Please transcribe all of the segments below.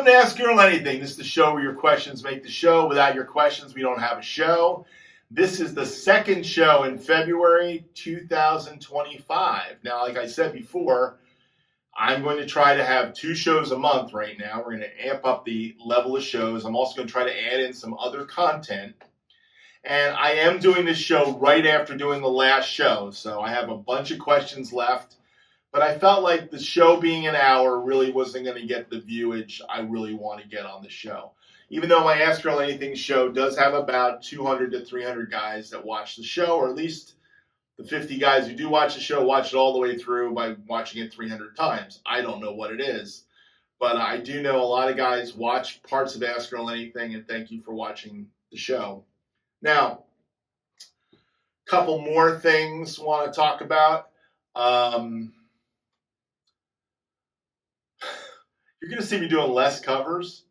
Welcome to Ask Earl Anything. This is the show where your questions make the show. Without your questions, we don't have a show. This is the second show in February 2025. Now, like I said before, I'm going to try to have 2 shows a month right now. We're going to amp up the level of shows. I'm also going to try to add in some other content. And I am doing this show right after doing the last show. So I have a bunch of questions left. But I felt like the show being an hour really wasn't going to get the viewage I really want to get on the show. Even though my Ask Earl Anything show does have about 200 to 300 guys that watch the show, or at least the 50 guys who do watch the show watch it all the way through by watching it 300 times. I don't know what it is. But I do know a lot of guys watch parts of Ask Earl Anything, and thank you for watching the show. Now, a couple more things I want to talk about. You're going to see me doing less covers.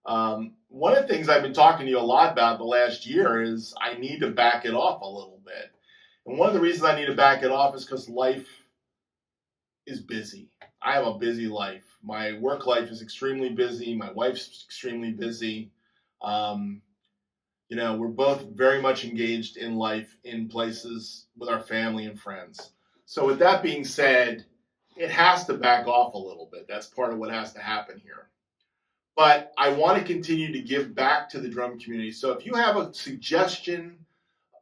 One of the things I've been talking to you a lot about the last year is I need to back it off a little bit. And one of the reasons I need to back it off is because life is busy. I have a busy life. My work life is extremely busy. My wife's extremely busy. We're both very much engaged in life in places with our family and friends. So with that being said, it has to back off a little bit. That's part of what has to happen here. But I want to continue to give back to the drum community. So if you have a suggestion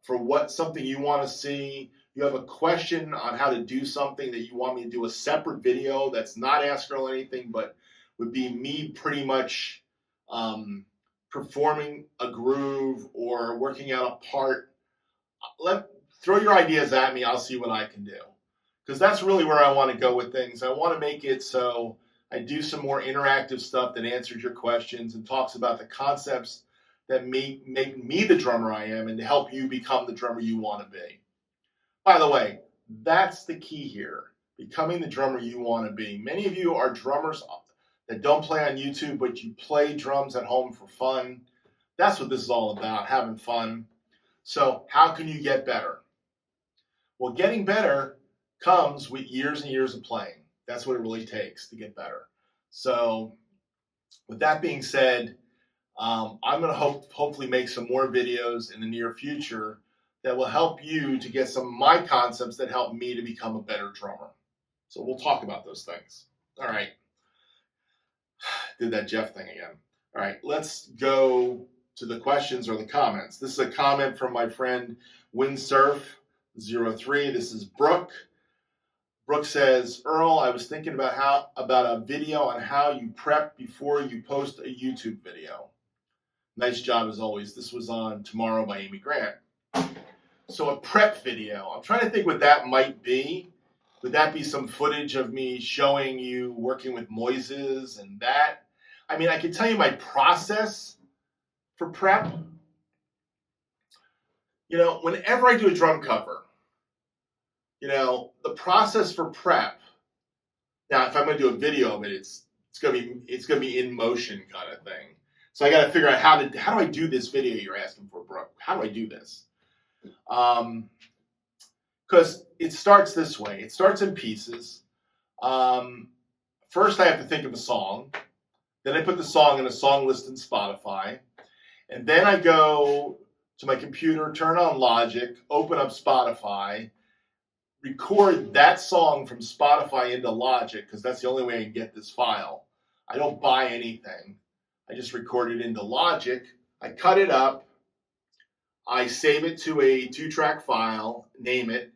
for something you want to see, you have a question on how to do something that you want me to do a separate video that's not Ask Earl Anything, but would be me pretty much performing a groove or working out a part, throw your ideas at me. I'll see what I can do. Because that's really where I want to go with things. I want to make it so I do some more interactive stuff that answers your questions and talks about the concepts that make me the drummer I am and to help you become the drummer you want to be. By the way, that's the key here, becoming the drummer you want to be. Many of you are drummers that don't play on YouTube, but you play drums at home for fun. That's what this is all about, having fun. So how can you get better? Well, getting better comes with years and years of playing. That's what it really takes to get better. So with that being said, I'm going to hopefully make some more videos in the near future that will help you to get some of my concepts that help me to become a better drummer. So we'll talk about those things. All right. Did that Jeff thing again. All right, let's go to the questions or the comments. This is a comment from my friend Windsurf03. This is Brooke. Brooke says, Earl, I was thinking about a video on how you prep before you post a YouTube video. Nice job as always. This was on Tomorrow by Amy Grant. So a prep video. I'm trying to think what that might be. Would that be some footage of me showing you working with Moises and that? I mean, I can tell you my process for prep. Whenever I do a drum cover, the process for prep. Now, if I'm going to do a video of it, it's going to be in motion kind of thing. So I got to figure out how do I do this video you're asking for, Brooke? How do I do this? Because it starts this way. It starts in pieces. First, I have to think of a song. Then I put the song in a song list in Spotify. And then I go to my computer, turn on Logic, open up Spotify, record that song from Spotify into Logic, because that's the only way I can get this file. I don't buy anything. I just record it into Logic. I cut it up. I save it to a 2-track file, name it,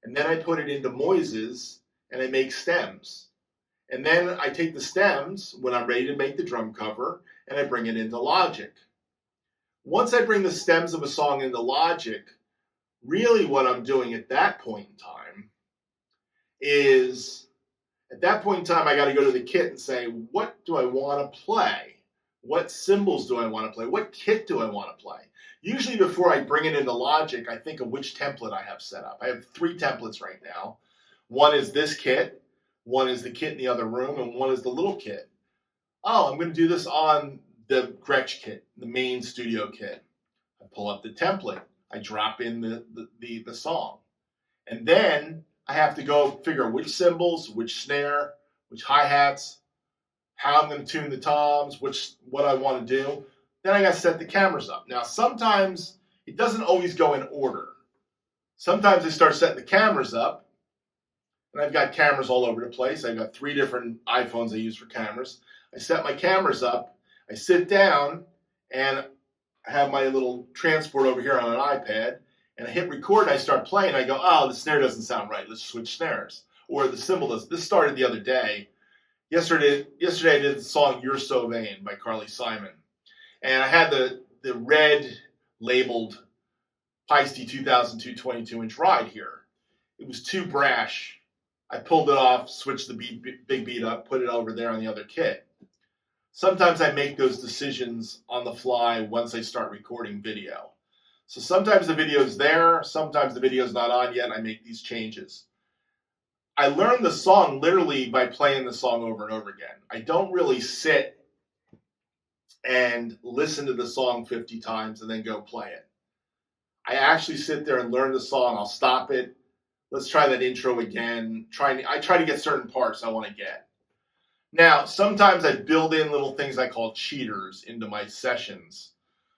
and then I put it into Moises, and I make stems. And then I take the stems when I'm ready to make the drum cover, and I bring it into Logic. Once I bring the stems of a song into Logic, really what I'm doing at that point in time is, I got to go to the kit and say, what do I want to play? What cymbals do I want to play? What kit do I want to play? Usually before I bring it into Logic, I think of which template I have set up. I have 3 templates right now. One is this kit, one is the kit in the other room, and one is the little kit. Oh, I'm going to do this on the Gretsch kit, the main studio kit. I pull up the template. I drop in the song. And then I have to go figure out which cymbals, which snare, which hi-hats, how I'm going to tune the toms, what I want to do. Then I got to set the cameras up. Now, sometimes it doesn't always go in order. Sometimes I start setting the cameras up, and I've got cameras all over the place. I've got 3 different iPhones I use for cameras. I set my cameras up, I sit down, and I have my little transport over here on an iPad, and I hit record, and I start playing. I go, oh, the snare doesn't sound right. Let's switch snares. Or the cymbal does. This started the other day. Yesterday I did the song You're So Vain by Carly Simon. And I had the red labeled Paiste 2002 22-inch ride here. It was too brash. I pulled it off, switched the big beat up, put it over there on the other kit. Sometimes I make those decisions on the fly once I start recording video. So sometimes the video's there, sometimes the video's not on yet, and I make these changes. I learned the song literally by playing the song over and over again. I don't really sit and listen to the song 50 times and then go play it. I actually sit there and learn the song. I'll stop it. Let's try that intro again. I try to get certain parts I want to get. Now, sometimes I build in little things I call cheaters into my sessions.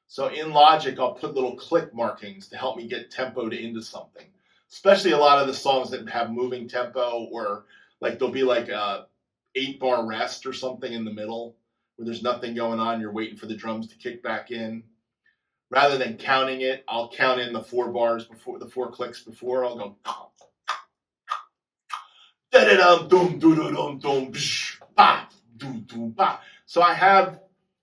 So in Logic, I'll put little click markings to help me get tempoed into something. Especially a lot of the songs that have moving tempo, or like there'll be like a 8-bar rest or something in the middle where there's nothing going on. You're waiting for the drums to kick back in. Rather than counting it, I'll count in the 4 bars before, the 4 clicks before. I'll go da-da-dum, dum, dum, dum, ba, dum, ba. So I have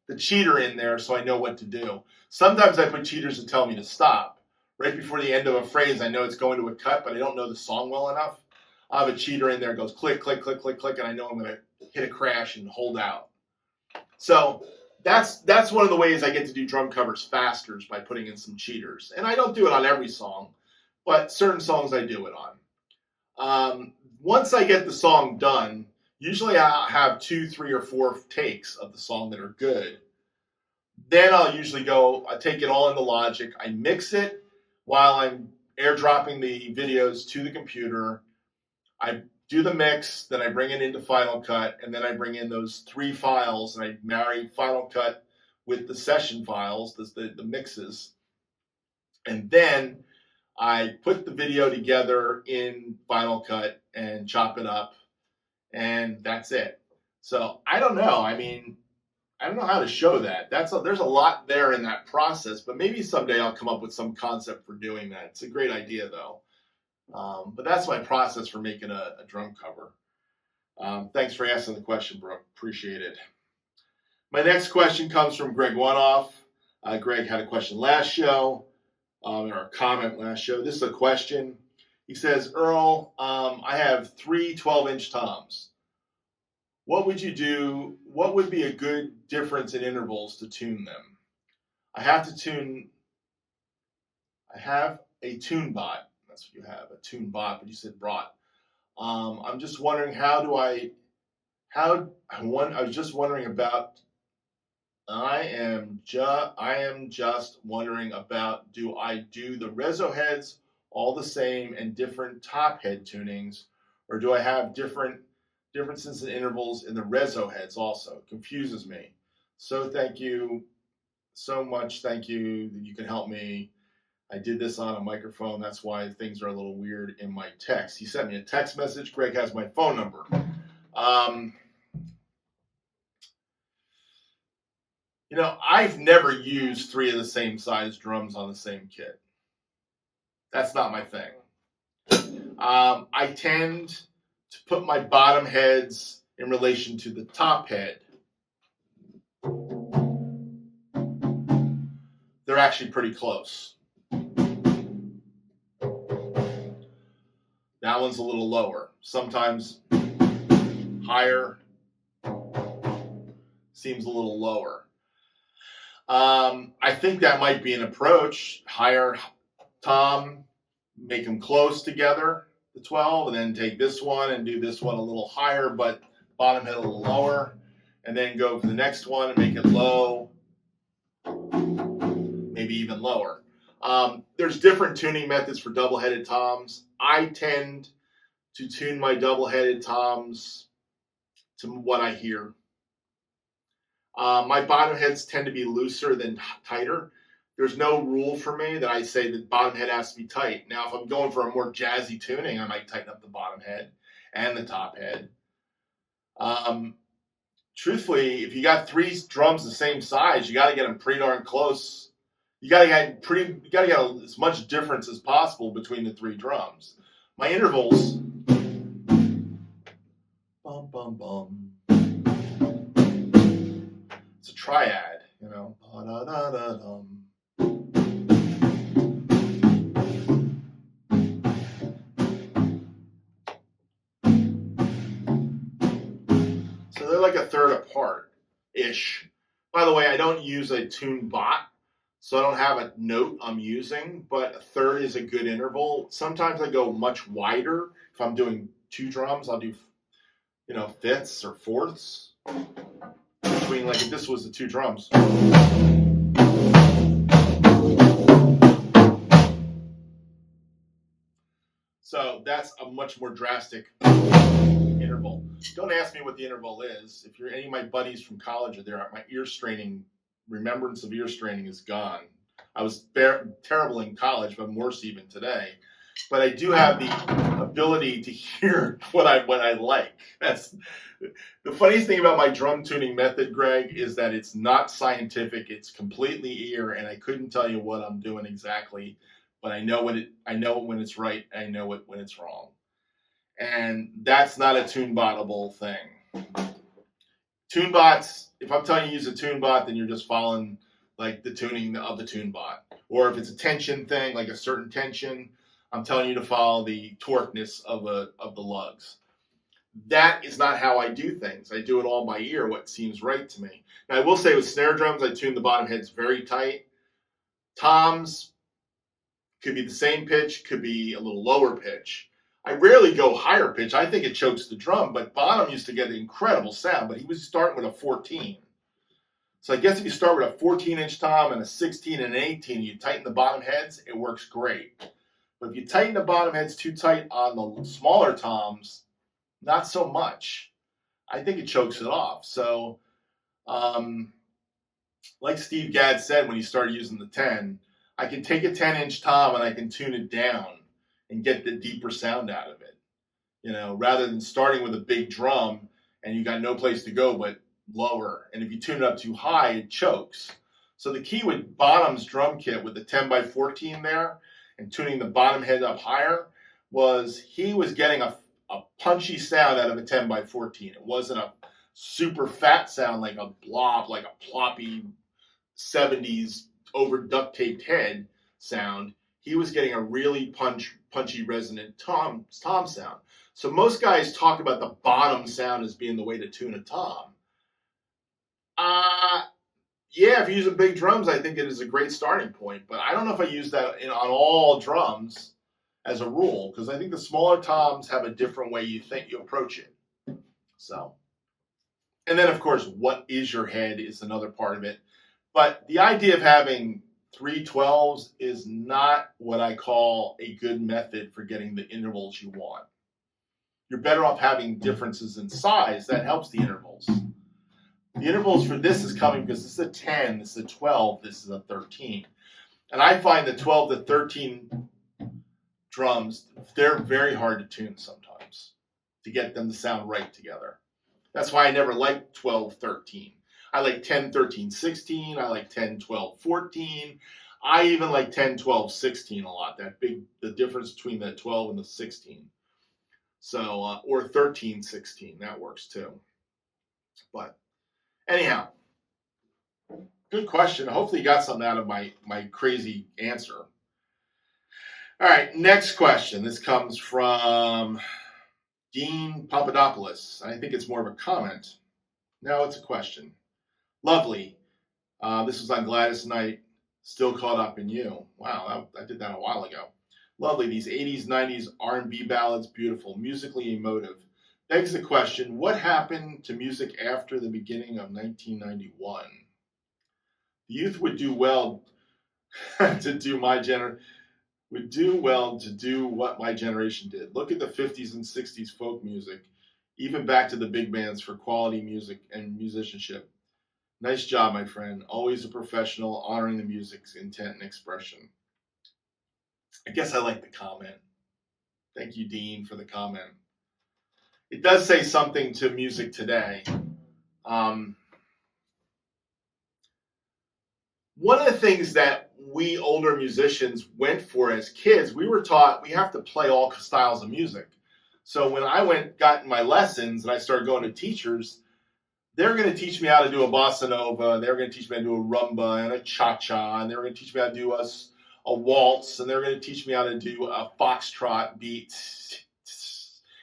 the cheater in there so I know what to do. Sometimes I put cheaters to tell me to stop. Right before the end of a phrase, I know it's going to a cut, but I don't know the song well enough. I have a cheater in there that goes click, click, click, click, click, and I know I'm going to hit a crash and hold out. So that's one of the ways I get to do drum covers faster, is by putting in some cheaters. And I don't do it on every song, but certain songs I do it on. Once I get the song done, usually I'll have 2, 3, or 4 takes of the song that are good. Then I'll usually I take it all into Logic, I mix it while I'm airdropping the videos to the computer. I do the mix, then I bring it into Final Cut, and then I bring in those 3 files, and I marry Final Cut with the session files, the mixes. And then I put the video together in Final Cut and chop it up, and that's it. So I don't know. I mean, I don't know how to show that. There's a lot there in that process, but maybe someday I'll come up with some concept for doing that. It's a great idea, though. But that's my process for making a drum cover. Thanks for asking the question, Brooke. Appreciate it. My next question comes from Greg Oneoff. Greg had a question last show, or a comment last show. This is a question. He says, Earl, I have 3 12-inch toms. What would you do? What would be a good difference in intervals to tune them? I have a tune bot. That's what you have, a tune bot, but you said brought. I'm just wondering I was just wondering about, I am just wondering about, do I do the reso heads all the same and different top head tunings, or do I have differences in intervals in the reso heads also? It confuses me. So thank you so much. Thank you that you can help me. I did this on a microphone. That's why things are a little weird in my text. He sent me a text message. Greg has my phone number. I've never used 3 of the same size drums on the same kit. That's not my thing. I tend to put my bottom heads in relation to the top head. They're actually pretty close. That one's a little lower. Sometimes higher, seems a little lower. I think that might be an approach. Higher tom, make them close together, the 12, and then take this one and do this one a little higher, but bottom head a little lower, and then go for the next one and make it low, maybe even lower. There's different tuning methods for double-headed toms. I tend to tune my double-headed toms to what I hear. My bottom heads tend to be looser than tighter. There's no rule for me that I say that bottom head has to be tight. Now, if I'm going for a more jazzy tuning, I might tighten up the bottom head and the top head. Truthfully, if you got 3 drums the same size, you got to get them pretty darn close. You got to get as much difference as possible between the 3 drums. My intervals, bum bum bum. It's a triad, you know. Ba-da-da-da-dum. So they're like a third apart-ish. By the way, I don't use a tune bot, so I don't have a note I'm using, but a third is a good interval. Sometimes I go much wider. If I'm doing 2 drums, I'll do, fifths or fourths. Between, like, if this was the 2 drums. So that's a much more drastic interval. Don't ask me what the interval is. If any of my buddies from college are there, my remembrance of ear straining is gone. I was terrible in college, but I'm worse even today. But I do have the ability to hear what I like. That's the funniest thing about my drum tuning method, Greg, is that it's not scientific. It's completely ear, and I couldn't tell you what I'm doing exactly, but I know when it's right, and I know it when it's wrong. And that's not a tune-bottable thing. Tune bots, if I'm telling you to use a tune bot, then you're just following like the tuning of the tune bot. Or if it's a tension thing, like a certain tension, I'm telling you to follow the torqueness of the lugs. That is not how I do things. I do it all by ear, what seems right to me. Now, I will say with snare drums, I tune the bottom heads very tight. Toms could be the same pitch, could be a little lower pitch. I rarely go higher pitch. I think it chokes the drum, but bottom used to get an incredible sound, but he was starting with a 14. So I guess if you start with a 14-inch tom and a 16 and an 18, you tighten the bottom heads, it works great. But if you tighten the bottom heads too tight on the smaller toms, not so much. I think it chokes it off. So, like Steve Gadd said when he started using the 10, I can take a 10-inch tom and I can tune it down and get the deeper sound out of it, rather than starting with a big drum and you got no place to go but lower. And if you tune it up too high, it chokes. So the key with Bottom's drum kit with the 10x14 there and tuning the bottom head up higher was he was getting a punchy sound out of a 10x14. It wasn't a super fat sound like a blob, like a ploppy 70s over duct taped head sound. He was getting a really punchy resonant tom sound. So most guys talk about the bottom sound as being the way to tune a tom. Yeah, if you're using big drums, I think it is a great starting point. But I don't know if I use that on all drums as a rule, because I think the smaller toms have a different way you approach it. So, and then of course, what is your head is another part of it. But the idea of having 3 12s is not what I call a good method for getting the intervals you want. You're better off having differences in size. That helps the intervals. The intervals for this is coming because this is a 10, this is a 12, this is a 13. And I find the 12 to 13 drums, they're very hard to tune sometimes to get them to sound right together. That's why I never liked 12, 13. I like 10, 13, 16. I like 10, 12, 14. I even like 10, 12, 16 a lot. The difference between the 12 and the 16. So, or 13, 16, that works too. But anyhow, good question. Hopefully you got something out of my crazy answer. All right, next question. This comes from Dean Papadopoulos. I think it's more of a comment. No, it's a question. Lovely. This was on Gladys Knight. Still Caught Up in You. Wow, I did that a while ago. Lovely. These 80s, 90s R&B ballads, beautiful, musically emotive. Begs the question, what happened to music after the beginning of 1991? The youth would do well to do what my generation did. Look at the 50s and 60s folk music, even back to the big bands for quality music and musicianship. Nice job, my friend. Always a professional, honoring the music's intent and expression. I guess I like the comment. Thank you, Dean, for the comment. It does say something to music today. One of the things that we older musicians went for as kids, we were taught we have to play all styles of music. So when I got in my lessons and I started going to teachers, they're going to teach me how to do a bossa nova, they're going to teach me how to do a rumba and a cha-cha, and they're going to teach me how to do a waltz, and they're going to teach me how to do a foxtrot beat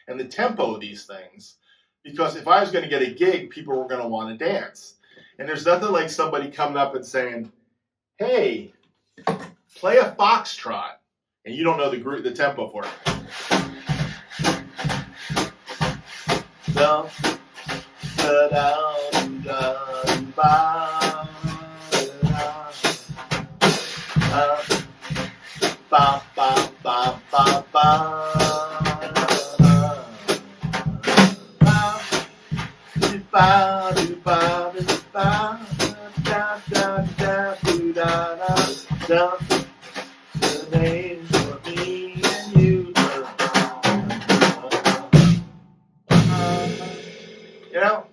and the tempo of these things. Because if I was going to get a gig, people were going to want to dance. And there's nothing like somebody coming up and saying, hey, play a foxtrot, and you don't know the tempo for it. You know,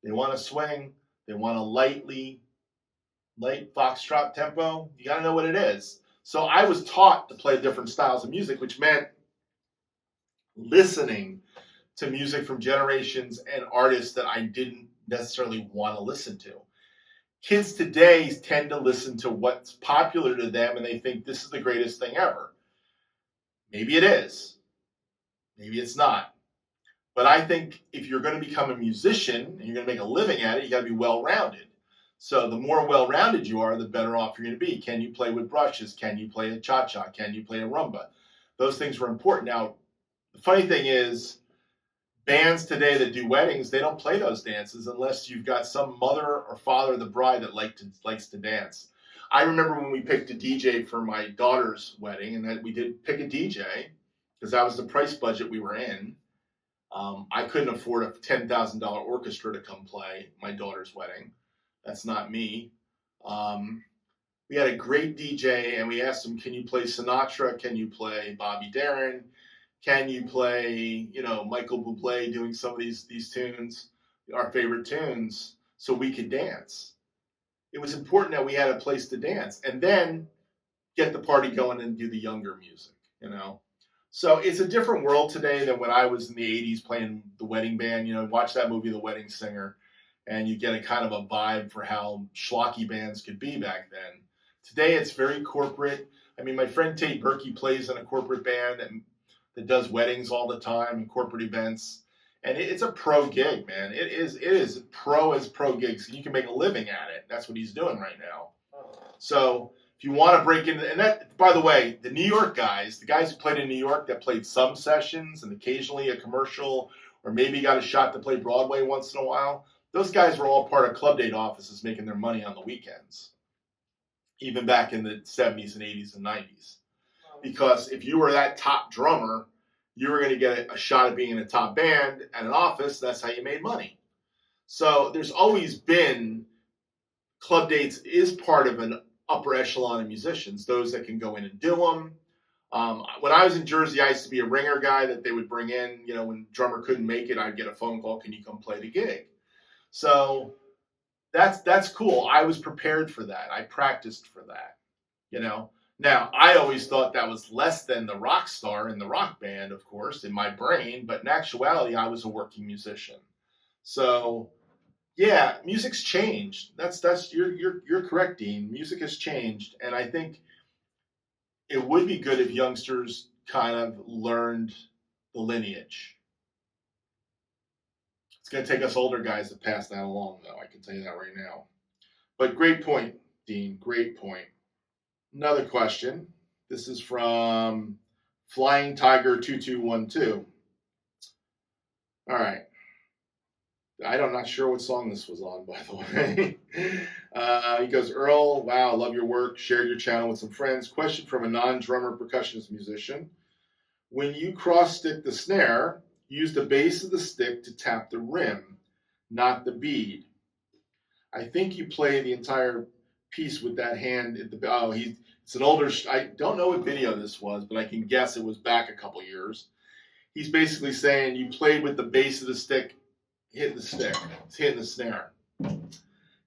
they want to swing, they want a light foxtrot tempo. You got to know what it is. So I was taught to play different styles of music, which meant listening to music from generations and artists that I didn't necessarily want to listen to. Kids today tend to listen to what's popular to them, and they think this is the greatest thing ever. Maybe it is. Maybe it's not. But I think if you're going to become a musician and you're going to make a living at it, you got to be well-rounded. So the more well-rounded you are, the better off you're going to be. Can you play with brushes? Can you play a cha-cha? Can you play a rumba? Those things were important. Now, the funny thing is, bands today that do weddings, they don't play those dances unless you've got some mother or father of the bride that likes to dance. I remember when we picked a DJ for my daughter's wedding, and that we did pick a DJ because that was the price budget we were in. I couldn't afford a $10,000 orchestra to come play my daughter's wedding. That's not me. We had a great DJ, and we asked him, can you play Sinatra? Can you play Bobby Darin? Can you play, Michael Bublé doing some of these tunes, our favorite tunes, so we could dance? It was important that we had a place to dance, and then get the party going and do the younger music, So it's a different world today than when I was in the 80s playing the wedding band. Watch that movie, The Wedding Singer, and you get a kind of a vibe for how schlocky bands could be back then. Today it's very corporate. I mean, my friend Tate Berkey plays in a corporate band that does weddings all the time and corporate events. And it's a pro gig, man. It is pro as pro gigs. You can make a living at it. That's what he's doing right now. So if you want to break into, and that, by the way, the New York guys, the guys who played in New York that played some sessions and occasionally a commercial, or maybe got a shot to play Broadway once in a while, those guys were all part of Club Date offices making their money on the weekends, even back in the 70s and 80s and 90s. Because if you were that top drummer, you were going to get a shot at being in a top band at an office. That's how you made money. So there's always been, Club Dates is part of an upper echelon of musicians, those that can go in and do them. When I was in Jersey, I used to be a ringer guy that they would bring in. When drummer couldn't make it, I'd get a phone call, can you come play the gig? So that's cool. I was prepared for that. I practiced for that, Now, I always thought that was less than the rock star in the rock band, of course, in my brain, but in actuality, I was a working musician. So, yeah, music's changed. You're correct, Dean. Music has changed, and I think it would be good if youngsters kind of learned the lineage. It's going to take us older guys to pass that along, though. I can tell you that right now. But great point, Dean. Great point. Another question. This is from Flying Tiger 2212. All right. I'm not sure what song this was on, by the way. He goes, Earl, wow, love your work. Shared your channel with some friends. Question from a non-drummer percussionist musician. When you cross-stick the snare, use the base of the stick to tap the rim, not the bead. I think you play the entire piece with that hand at the, oh, it's an older, I don't know what video this was, but I can guess it was back a couple years. He's basically saying you played with the base of the stick, hitting the stick, it's hitting the snare.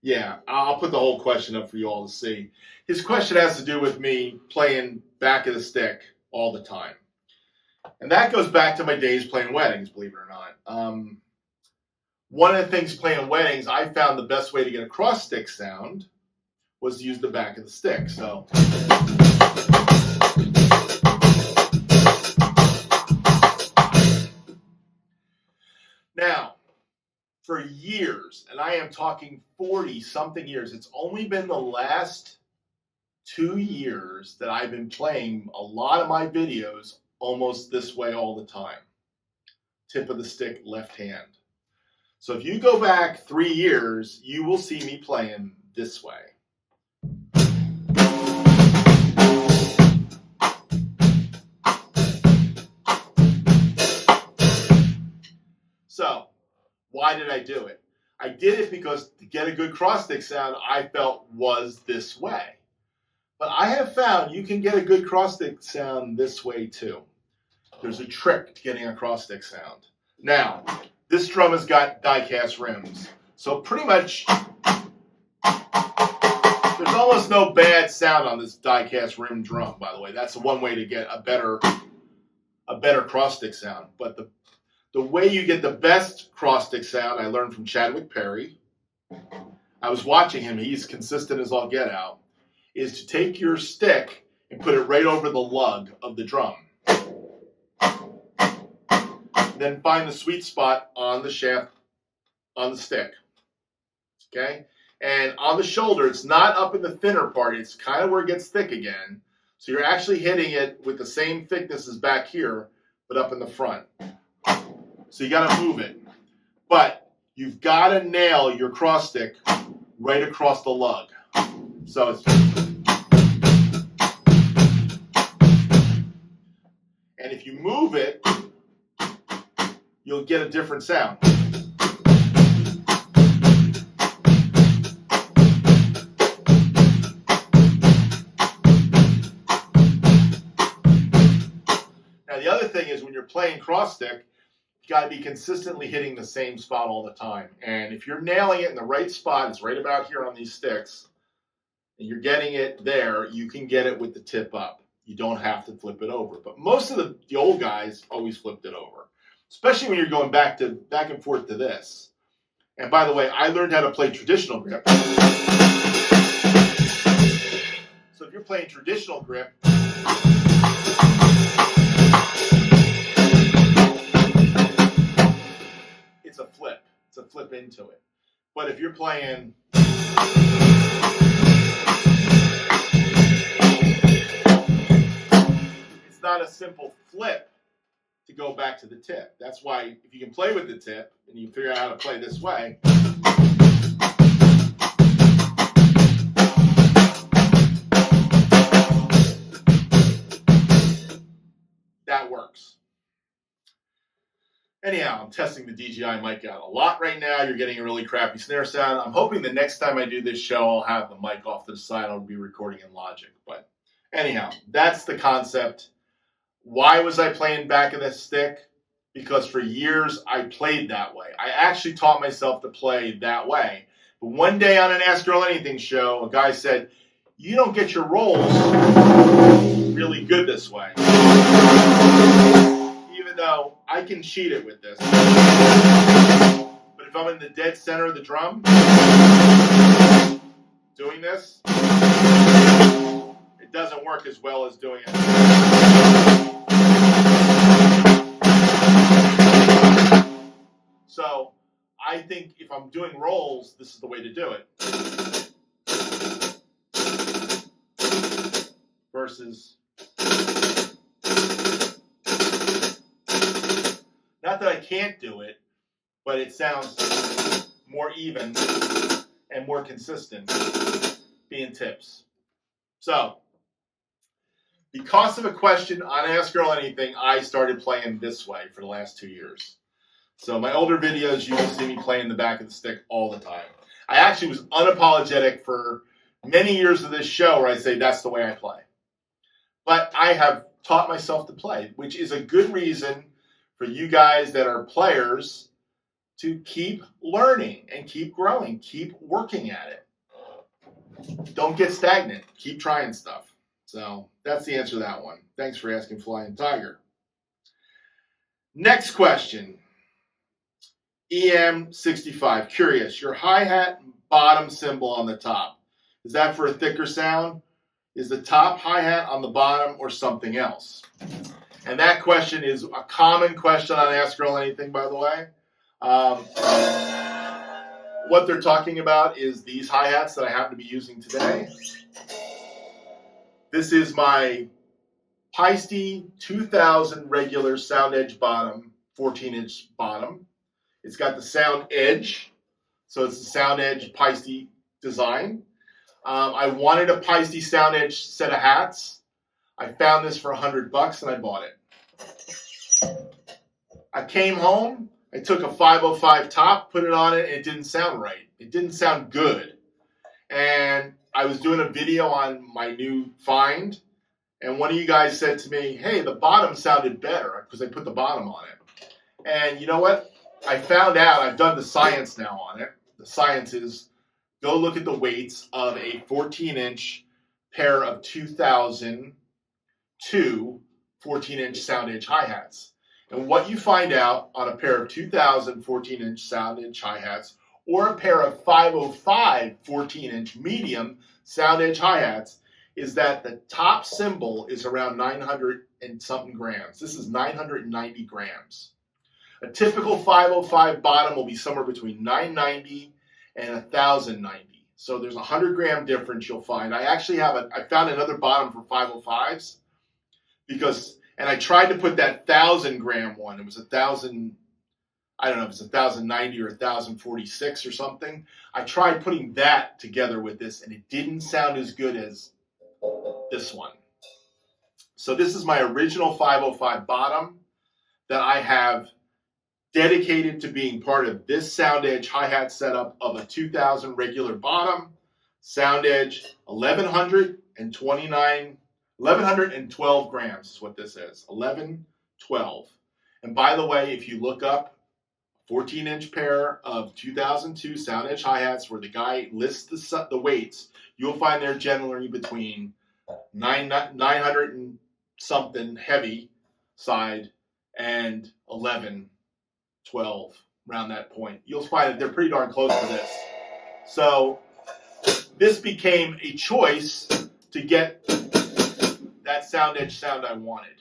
Yeah, I'll put the whole question up for you all to see. His question has to do with me playing back of the stick all the time. And that goes back to my days playing weddings, believe it or not. One of the things playing weddings, I found the best way to get a cross stick sound was to use the back of the stick. So now, for years, and I am talking 40-something years, it's only been the last 2 years that I've been playing a lot of my videos almost this way all the time. Tip of the stick, left hand. So if you go back 3 years, you will see me playing this way. So, why did I do it? I did it because to get a good cross stick sound, I felt was this way. But I have found you can get a good cross stick sound this way too. There's a trick to getting a cross stick sound. Now, this drum has got die-cast rims. So pretty much, there's almost no bad sound on this die-cast rim drum, by the way. That's one way to get a better cross stick sound. But the way you get the best cross stick sound, I learned from Chadwick Perry. I was watching him. He's consistent as all get out. Is to take your stick and put it right over the lug of the drum. Then find the sweet spot on the shaft, on the stick. Okay? And on the shoulder, it's not up in the thinner part. It's kind of where it gets thick again. So you're actually hitting it with the same thickness as back here, but up in the front. So you got to move it. But you've got to nail your cross stick right across the lug. So it's... And if you move it, you'll get a different sound. Now the other thing is when you're playing cross stick, you got to be consistently hitting the same spot all the time. And if you're nailing it in the right spot, it's right about here on these sticks, and you're getting it there, you can get it with the tip up. You don't have to flip it over. But most of the old guys always flipped it over, especially when you're going back and forth to this. And by the way, I learned how to play traditional grip. So if you're playing traditional grip, it's a flip. It's a flip into it. But if you're playing... it's not a simple flip to go back to the tip. That's why if you can play with the tip and you figure out how to play this way, that works. Anyhow, I'm testing the DJI mic out a lot right now. You're getting a really crappy snare sound. I'm hoping the next time I do this show, I'll have the mic off to the side. I'll be recording in Logic. But anyhow, that's the concept. Why was I playing back of the stick? Because for years I played that way. I actually taught myself to play that way. But one day on an Ask Earl Anything show, a guy said, you don't get your rolls really good this way. Even though I can cheat it with this. But if I'm in the dead center of the drum, doing this, it doesn't work as well as doing it. So I think if I'm doing rolls, this is the way to do it. Versus, not that I can't do it, but it sounds more even and more consistent being tips. So, because of a question on Ask Earl Anything, I started playing this way for the last 2 years. So my older videos, you will see me playing the back of the stick all the time. I actually was unapologetic for many years of this show where I say that's the way I play. But I have taught myself to play, which is a good reason for you guys that are players to keep learning and keep growing, keep working at it. Don't get stagnant. Keep trying stuff. So that's the answer to that one. Thanks for asking, Flying Tiger. Next question. EM65. Curious, your hi-hat bottom cymbal on the top, is that for a thicker sound? Is the top hi-hat on the bottom or something else? And that question is a common question on Ask Earl Anything, by the way. What they're talking about is these hi-hats that I happen to be using today. This is my Paiste 2000 regular sound edge bottom, 14-inch bottom. It's got the sound edge, so it's the sound edge Paiste design. I wanted a Paiste sound edge set of hats. I found this for $100 and I bought it. I came home, I took a 505 top, put it on it, and it didn't sound right. It didn't sound good. And I was doing a video on my new find, and one of you guys said to me, hey, the bottom sounded better because I put the bottom on it. And you know what? I found out, I've done the science now on it. The science is, go look at the weights of a 14-inch pair of 2002 14-inch sound edge hi-hats. And what you find out on a pair of 2000 14-inch sound edge hi-hats or a pair of 505 14-inch medium sound edge hi-hats is that the top cymbal is around 900 and something grams. This is 990 grams. A typical 505 bottom will be somewhere between 990 and 1,090. So there's a 100-gram difference you'll find. I found another bottom for 505s and I tried to put that 1,000-gram one. It was 1,000, I don't know if it's 1,090 or 1,046 or something. I tried putting that together with this and it didn't sound as good as this one. So this is my original 505 bottom that I have dedicated to being part of this sound edge hi-hat setup of a 2000 regular bottom, sound edge 1112 grams is what this is, 1112. And by the way, if you look up 14-inch pair of 2002 sound edge hi-hats where the guy lists the weights, you'll find they're generally between 900 and something heavy side and 1112 around that point. You'll find that they're pretty darn close to this. So this became a choice to get that sound edge sound I wanted.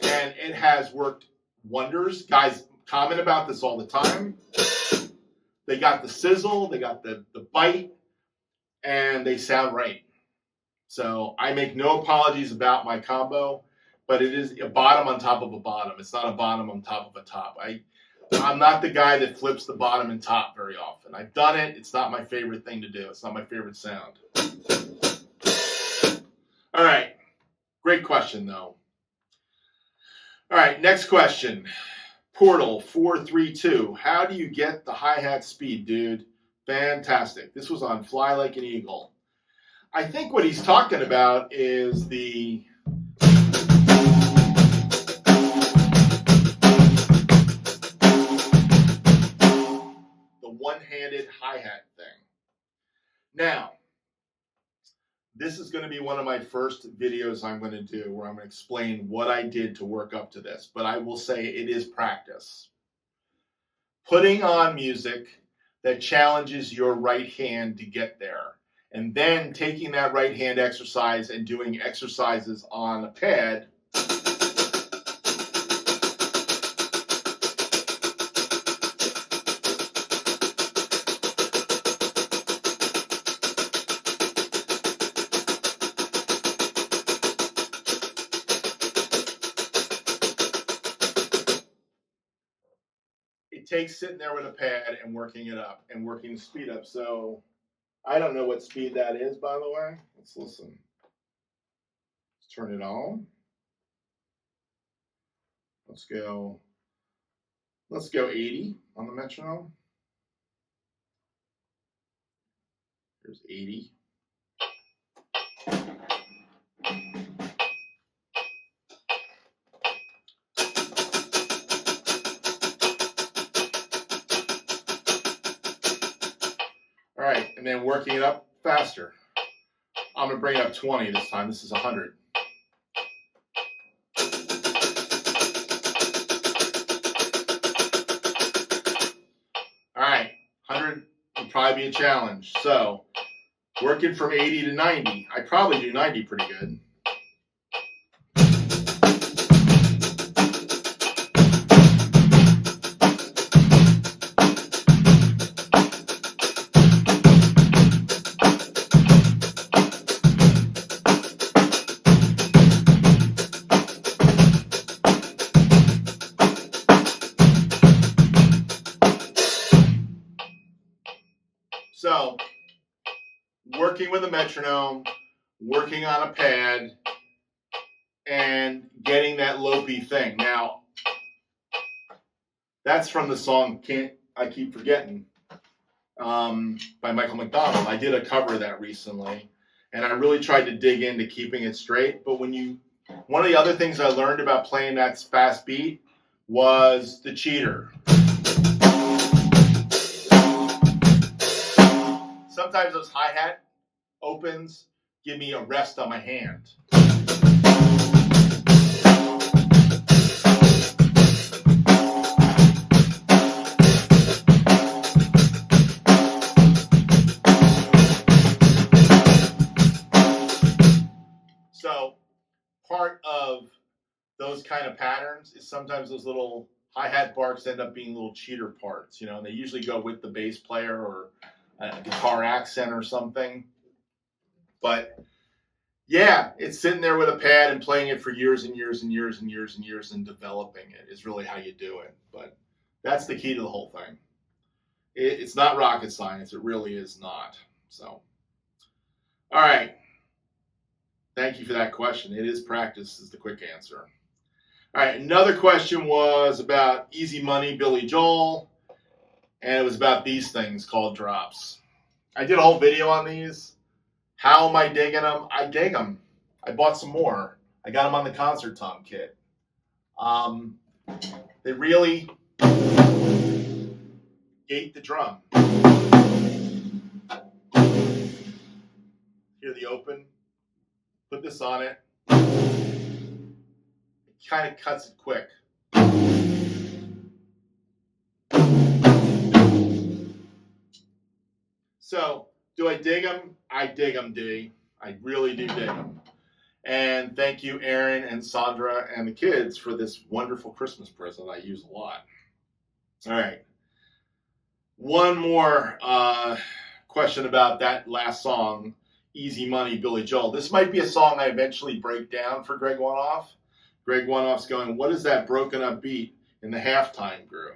And it has worked wonders. Guys comment about this all the time. They got the sizzle, they got the bite, and they sound right. So I make no apologies about my combo, but it is a bottom on top of a bottom. It's not a bottom on top of a top. I'm not the guy that flips the bottom and top very often. I've done it. It's not my favorite thing to do. It's not my favorite sound. All right. Great question, though. All right, next question. Portal 432. How do you get the hi-hat speed, dude? Fantastic. This was on Fly Like an Eagle. I think what he's talking about is the one-handed hi-hat thing. Now, this is going to be one of my first videos I'm going to do where I'm going to explain what I did to work up to this, but I will say it is practice. Putting on music that challenges your right hand to get there, and then taking that right hand exercise and doing exercises on a pad. It takes sitting there with a pad and working it up and working the speed up. So I don't know what speed that is, by the way. Let's listen. Let's turn it on. Let's go Let's go 80 on the metronome. Here's 80. All right, and then working it up faster. I'm going to bring it up 20 this time. This is 100. All right, 100 would probably be a challenge. So working from 80 to 90. I probably do 90 pretty good. So, working with a metronome, working on a pad, and getting that lopey thing. Now, that's from the song Can't I Keep Forgetting by Michael McDonald. I did a cover of that recently, and I really tried to dig into keeping it straight. But one of the other things I learned about playing that fast beat was the cheater. Sometimes those hi-hat opens give me a rest on my hand. So part of those kind of patterns is sometimes those little hi-hat barks end up being little cheater parts, and they usually go with the bass player or a guitar accent or something. But yeah, it's sitting there with a pad and playing it for years and years and years and years and years and developing it is really how you do it. But that's the key to the whole thing. It's not rocket science. It really is not. So, all right. Thank you for that question. It is practice is the quick answer. All right, another question was about Easy Money, Billy Joel, and it was about these things called drops. I did a whole video on these. How am I digging them? I dig them. I bought some more. I got them on the Concert Tom kit. They really gate the drum. Hear the open. Put this on it. It kind of cuts it quick. So, do I dig them? I dig them, D. I really do dig them. And thank you, Aaron and Sandra and the kids for this wonderful Christmas present I use a lot. All right. One more question about that last song, Easy Money, Billy Joel. This might be a song I eventually break down for Greg One-Off. Greg One-Off's going, what is that broken up beat in the halftime groove?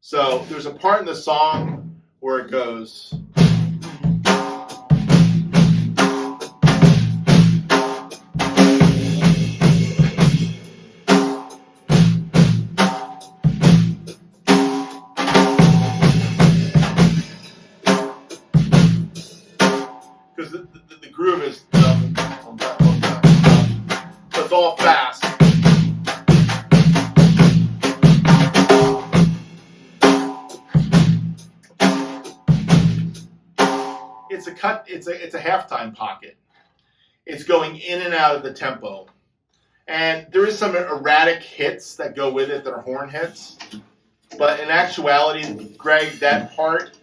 So there's a part in the song where it goes... because the groove is so it's all fast. It's a halftime pocket. It's going in and out of the tempo, and there is some erratic hits that go with it that are horn hits. But in actuality, Greg, that part,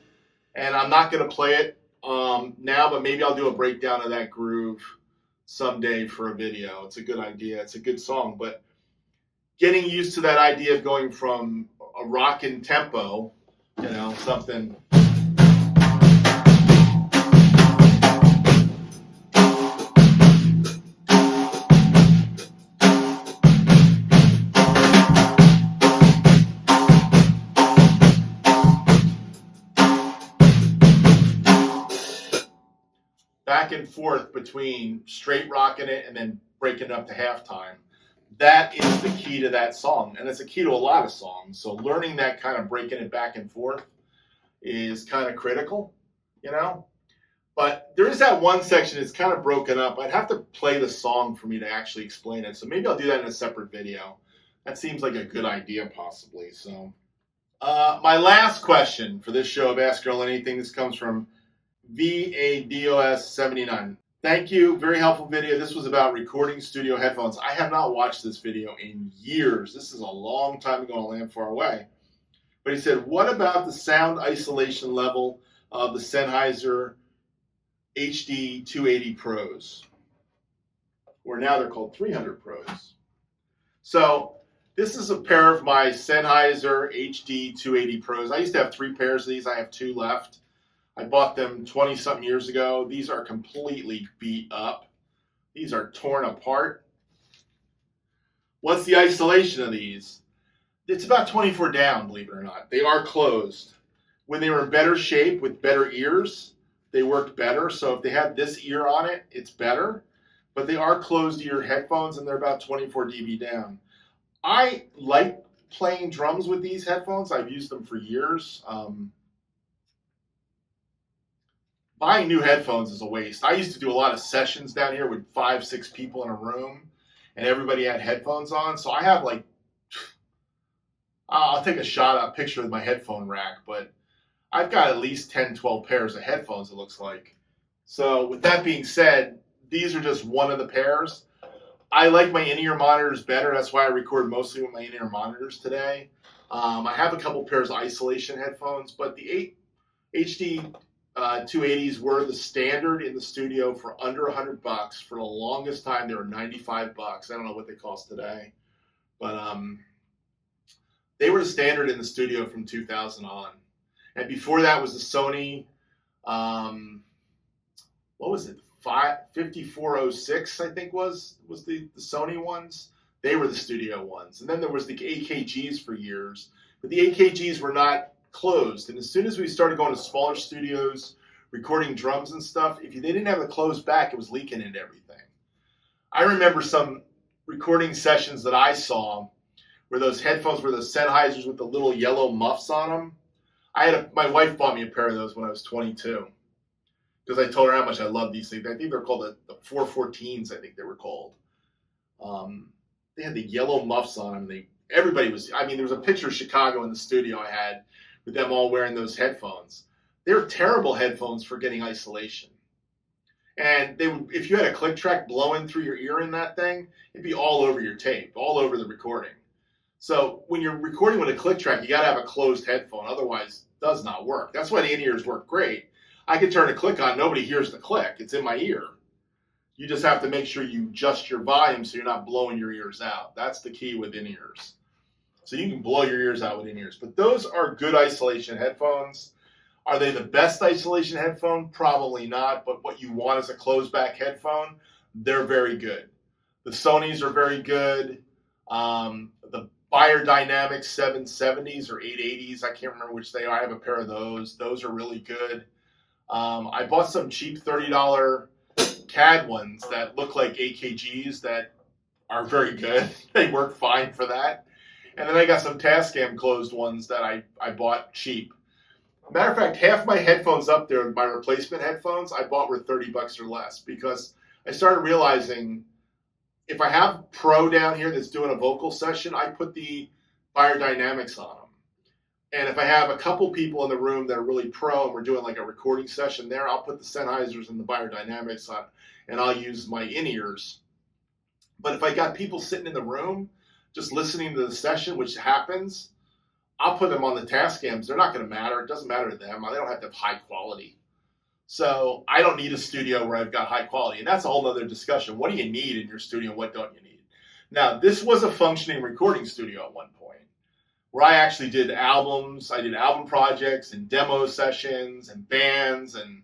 and I'm not going to play it now, but maybe I'll do a breakdown of that groove someday for a video. It's a good idea. It's a good song, but getting used to that idea of going from a rockin' tempo, something. Back and forth between straight rocking it and then breaking it up to halftime. that is the key to that song. And it's a key to a lot of songs. So learning that, kind of breaking it back and forth, is kind of critical, you know? But there is that one section that's kind of broken up. I'd have to play the song for me to actually explain it. So maybe I'll do that in a separate video. That seems like a good idea, possibly. So my last question for this show of Ask Earl Anything, this comes from VADOS79. Thank you. Very helpful video. This was about recording studio headphones. I have not watched this video in years. This is a long time ago in a land far away. But he said, what about the sound isolation level of the Sennheiser HD 280 Pros? Or now they're called 300 Pros. So this is a pair of my Sennheiser HD 280 Pros. I used to have 3 pairs of these. I have 2 left. I bought them 20-something years ago. These are completely beat up. These are torn apart. What's the isolation of these? It's about 24 down, believe it or not. They are closed. When they were in better shape with better ears, they worked better. So if they have this ear on it, it's better. But they are closed ear headphones, and they're about 24 dB down. I like playing drums with these headphones. I've used them for years. Buying new headphones is a waste. I used to do a lot of sessions down here with 5-6 people in a room, and everybody had headphones on. So I have like, I'll take a picture of my headphone rack, but I've got at least 10-12 pairs of headphones, it looks like. So with that being said, these are just one of the pairs. I like my in-ear monitors better. That's why I record mostly with my in-ear monitors today. I have a couple pairs of isolation headphones, but the HD 280s were the standard in the studio for under $100. For the longest time, they were $95. I don't know what they cost today, but they were the standard in the studio from 2000 on. And before that was the Sony, what was it? 5406, I think was the Sony ones. They were the studio ones. And then there was the AKGs for years, but the AKGs were not closed. And as soon as we started going to smaller studios, recording drums and stuff, if they didn't have the closed back, it was leaking into everything. I remember some recording sessions that I saw where those headphones were the Sennheisers with the little yellow muffs on them. My wife bought me a pair of those when I was 22 because I told her how much I love these things. I think they're called the 414s, I think they were called. They had the yellow muffs on them. There was a picture of Chicago in the studio I had with them all wearing those headphones. They're terrible headphones for getting isolation. And if you had a click track blowing through your ear in that thing, it'd be all over your tape, all over the recording. So when you're recording with a click track, you got to have a closed headphone. Otherwise, it does not work. That's why the in-ears work great. I can turn a click on. Nobody hears the click. It's in my ear. You just have to make sure you adjust your volume so you're not blowing your ears out. That's the key with in-ears. So you can blow your ears out with in-ears. But those are good isolation headphones. Are they the best isolation headphone? Probably not. But what you want is a closed back headphone. They're very good. The Sonys are very good. The Beyerdynamic 770s or 880s, I can't remember which they are. I have a pair of those. Those are really good. I bought some cheap $30 CAD ones that look like AKGs that are very good. They work fine for that. And then I got some Tascam closed ones that I bought cheap. Matter of fact, half my headphones up there, my replacement headphones, I bought were $30 or less because I started realizing if I have Pro down here that's doing a vocal session, I put the Beyerdynamics on them. And if I have a couple people in the room that are really pro and we're doing like a recording session there, I'll put the Sennheisers and the Beyerdynamics on and I'll use my in-ears. But if I got people sitting in the room just listening to the session, which happens, I'll put them on the Tascams. They're not going to matter. It doesn't matter to them. They don't have to have high quality. So I don't need a studio where I've got high quality. And that's a whole other discussion. What do you need in your studio? What don't you need? Now, this was a functioning recording studio at one point where I actually did albums. I did album projects and demo sessions and bands. And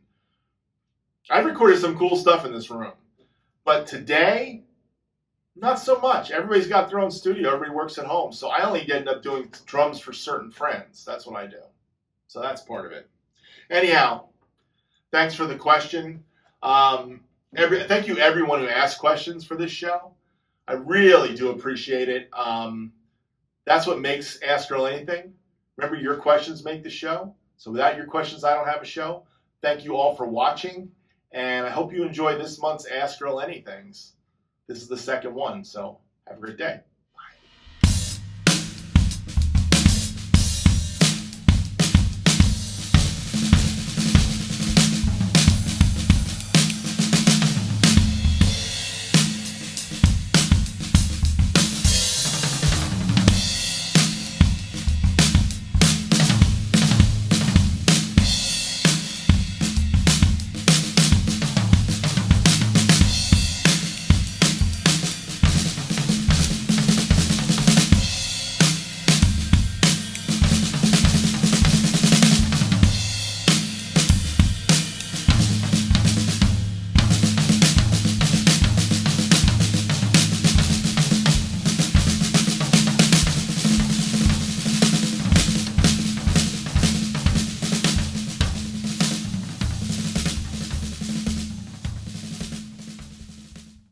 I've recorded some cool stuff in this room. But today, not so much. Everybody's got their own studio. Everybody works at home. So I only end up doing drums for certain friends. That's what I do. So that's part of it. Anyhow, thanks for the question. Thank you everyone who asked questions for this show. I really do appreciate it. That's what makes Ask Earl Anything. Remember, your questions make the show. So without your questions, I don't have a show. Thank you all for watching, and I hope you enjoy this month's Ask Earl Anythings. This is the second one, so have a great day.